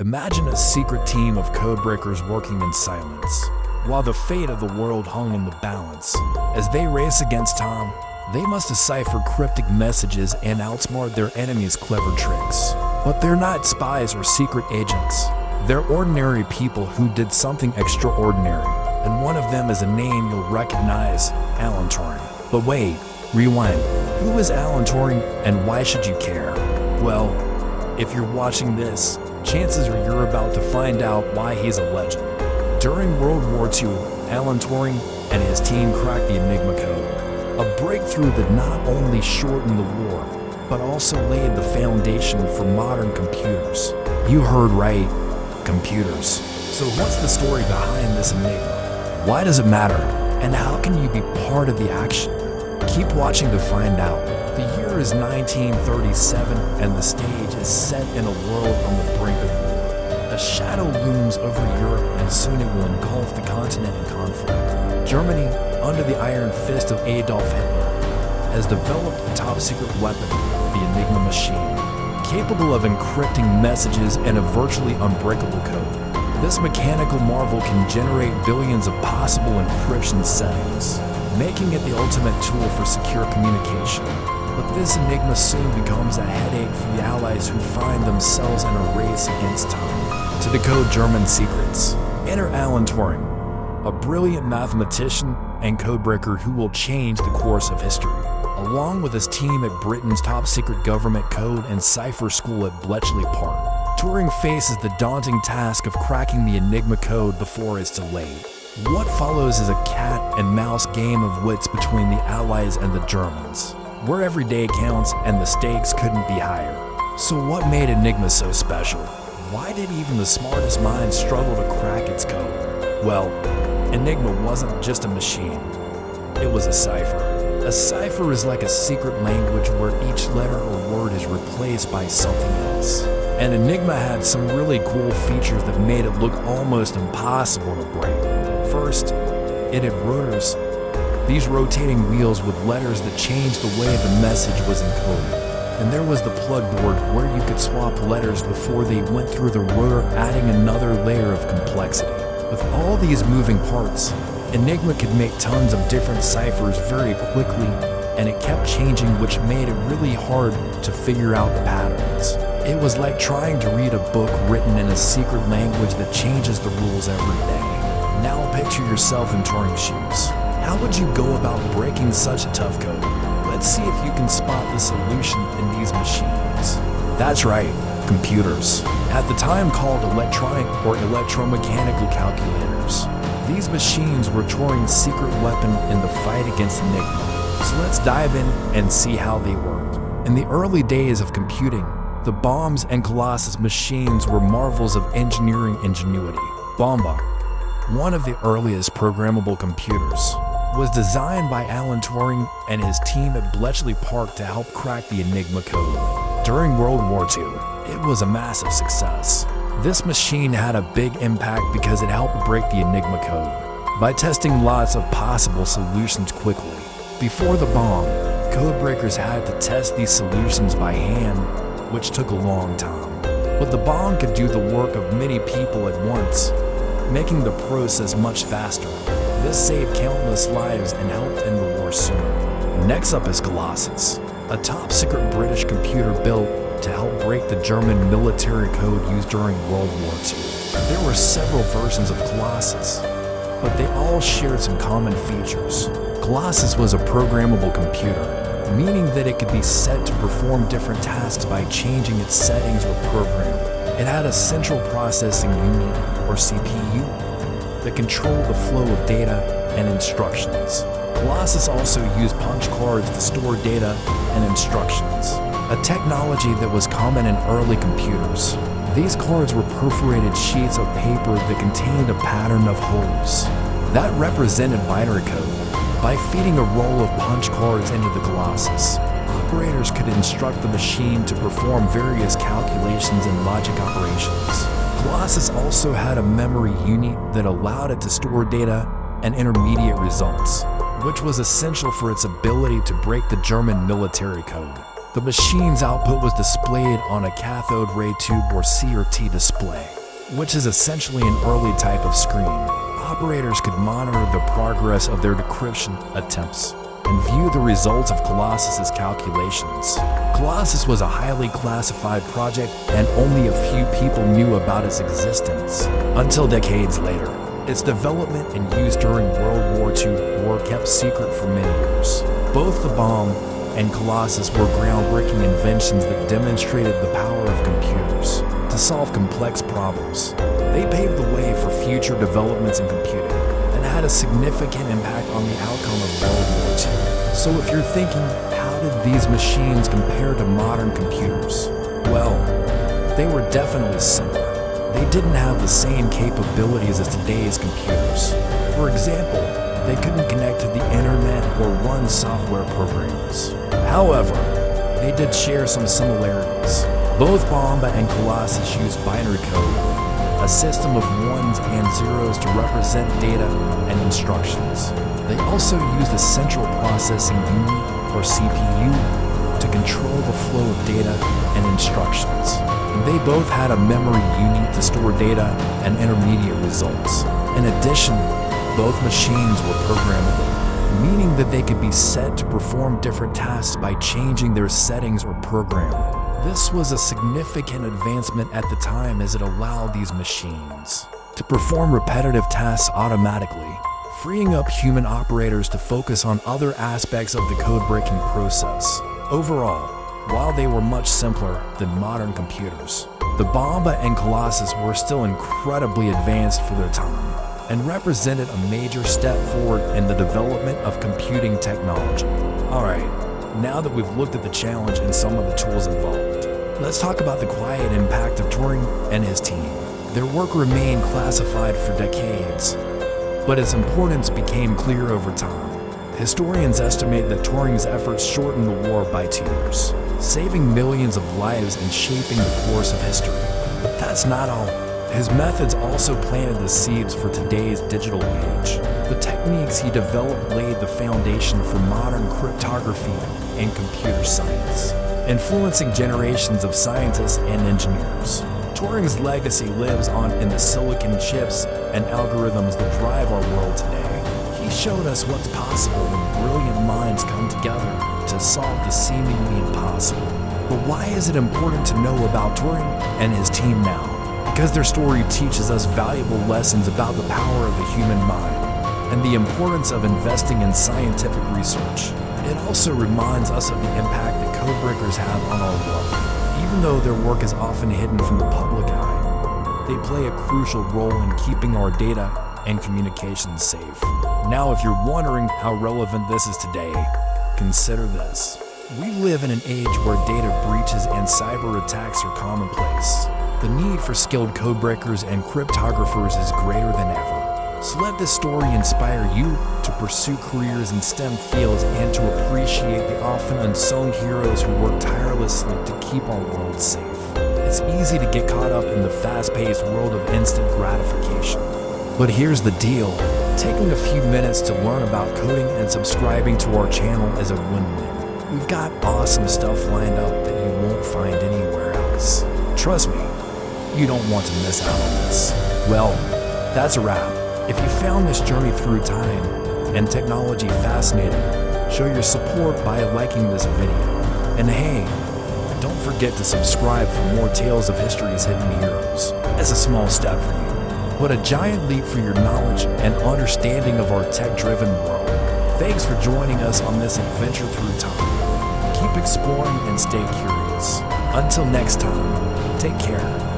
Imagine a secret team of codebreakers working in silence, while the fate of the world hung in the balance. As they race against time, they must decipher cryptic messages and outsmart their enemies' clever tricks. But they're not spies or secret agents. They're ordinary people who did something extraordinary, and one of them is a name you'll recognize: Alan Turing. But wait, rewind. Who is Alan Turing, and why should you care? Well, if you're watching this, chances are you're about to find out why he's a legend. During World War II, Alan Turing and his team cracked the Enigma code, a breakthrough that not only shortened the war, but also laid the foundation for modern computers. You heard right, computers. So what's the story behind this enigma? Why does it matter? And how can you be part of the action? Keep watching to find out. The year is 1937, and the stage is set in a world on the brink of war. A shadow looms over Europe, and soon it will engulf the continent in conflict. Germany, under the iron fist of Adolf Hitler, has developed a top-secret weapon, the Enigma machine, capable of encrypting messages in a virtually unbreakable code. This mechanical marvel can generate billions of possible encryption settings, making it the ultimate tool for secure communication. But this enigma soon becomes a headache for the Allies, who find themselves in a race against time. To decode German secrets, enter Alan Turing, a brilliant mathematician and codebreaker who will change the course of history. Along with his team at Britain's top-secret government code and cipher school at Bletchley Park, Turing faces the daunting task of cracking the Enigma code before it's too late. What follows is a cat-and-mouse game of wits between the Allies and the Germans, where every day counts and the stakes couldn't be higher. So what made Enigma so special? Why did even the smartest minds struggle to crack its code? Well, Enigma wasn't just a machine. It was a cipher. A cipher is like a secret language where each letter or word is replaced by something else. And Enigma had some really cool features that made it look almost impossible to break. First, it had rotors. These rotating wheels with letters that changed the way the message was encoded. And there was the plug board, where you could swap letters before they went through the rotor, adding another layer of complexity. With all these moving parts, Enigma could make tons of different ciphers very quickly, and it kept changing, which made it really hard to figure out the patterns. It was like trying to read a book written in a secret language that changes the rules every day. Now picture yourself in Turing's shoes. How would you go about breaking such a tough code? Let's see if you can spot the solution in these machines. That's right, computers. At the time called electronic or electromechanical calculators. These machines were Turing's secret weapon in the fight against Enigma. So let's dive in and see how they worked. In the early days of computing, the Bombs and Colossus machines were marvels of engineering ingenuity. Bomba, one of the earliest programmable computers, was designed by Alan Turing and his team at Bletchley Park to help crack the Enigma code. During World War II, it was a massive success. This machine had a big impact because it helped break the Enigma code by testing lots of possible solutions quickly. Before the bomb, codebreakers had to test these solutions by hand, which took a long time. But the bomb could do the work of many people at once, making the process much faster. This saved countless lives and helped end the war sooner. Next up is Colossus, a top-secret British computer built to help break the German military code used during World War II. There were several versions of Colossus, but they all shared some common features. Colossus was a programmable computer, meaning that it could be set to perform different tasks by changing its settings or program. It had a central processing unit, or CPU, that controlled the flow of data and instructions. Colossus also used punch cards to store data and instructions, a technology that was common in early computers. These cards were perforated sheets of paper that contained a pattern of holes that represented binary code. By feeding a roll of punch cards into the Colossus, operators could instruct the machine to perform various calculations and logic operations. Colossus also had a memory unit that allowed it to store data and intermediate results, which was essential for its ability to break the German military code. The machine's output was displayed on a cathode ray tube or CRT display, which is essentially an early type of screen. Operators could monitor the progress of their decryption attempts and view the results of Colossus's calculations. Colossus was a highly classified project and only a few people knew about its existence until decades later. Its development and use during World War II were kept secret for many years. Both the bomb and Colossus were groundbreaking inventions that demonstrated the power of computers to solve complex problems. They paved the way for future developments in computing and had a significant impact on the outcome of World War II. So if you're thinking, how did these machines compare to modern computers? Well, they were definitely simpler. They didn't have the same capabilities as today's computers. For example, they couldn't connect to the internet or run software programs. However, they did share some similarities. Both Bomba and Colossus used binary code, a system of ones and zeros to represent data and instructions. They also used a central processing unit, or CPU, to control the flow of data and instructions. And they both had a memory unit to store data and intermediate results. In addition, both machines were programmable, meaning that they could be set to perform different tasks by changing their settings or program. This was a significant advancement at the time as it allowed these machines to perform repetitive tasks automatically, freeing up human operators to focus on other aspects of the code-breaking process. Overall, while they were much simpler than modern computers, the Bomba and Colossus were still incredibly advanced for their time and represented a major step forward in the development of computing technology. Alright, now that we've looked at the challenge and some of the tools involved, let's talk about the quiet impact of Turing and his team. Their work remained classified for decades, but its importance became clear over time. Historians estimate that Turing's efforts shortened the war by 2 years, saving millions of lives and shaping the course of history. But that's not all. His methods also planted the seeds for today's digital age. The techniques he developed laid the foundation for modern cryptography and computer science, influencing generations of scientists and engineers. Turing's legacy lives on in the silicon chips and algorithms that drive our world today. He showed us what's possible when brilliant minds come together to solve the seemingly impossible. But why is it important to know about Turing and his team now? Because their story teaches us valuable lessons about the power of the human mind and the importance of investing in scientific research. It also reminds us of the impact that codebreakers have on our world. Even though their work is often hidden from the public eye, they play a crucial role in keeping our data and communications safe. Now, if you're wondering how relevant this is today, consider this. We live in an age where data breaches and cyber attacks are commonplace. The need for skilled codebreakers and cryptographers is greater than ever. So let this story inspire you to pursue careers in STEM fields and to appreciate the often unsung heroes who work tirelessly to keep our world safe. It's easy to get caught up in the fast-paced world of instant gratification. But here's the deal. Taking a few minutes to learn about coding and subscribing to our channel is a win-win. We've got awesome stuff lined up that you won't find anywhere else. Trust me, you don't want to miss out on this. Well, that's a wrap. If you found this journey through time and technology fascinating, show your support by liking this video. And hey, don't forget to subscribe for more tales of history's hidden heroes. It's a small step for you, but a giant leap for your knowledge and understanding of our tech-driven world. Thanks for joining us on this adventure through time. Keep exploring and stay curious. Until next time, take care.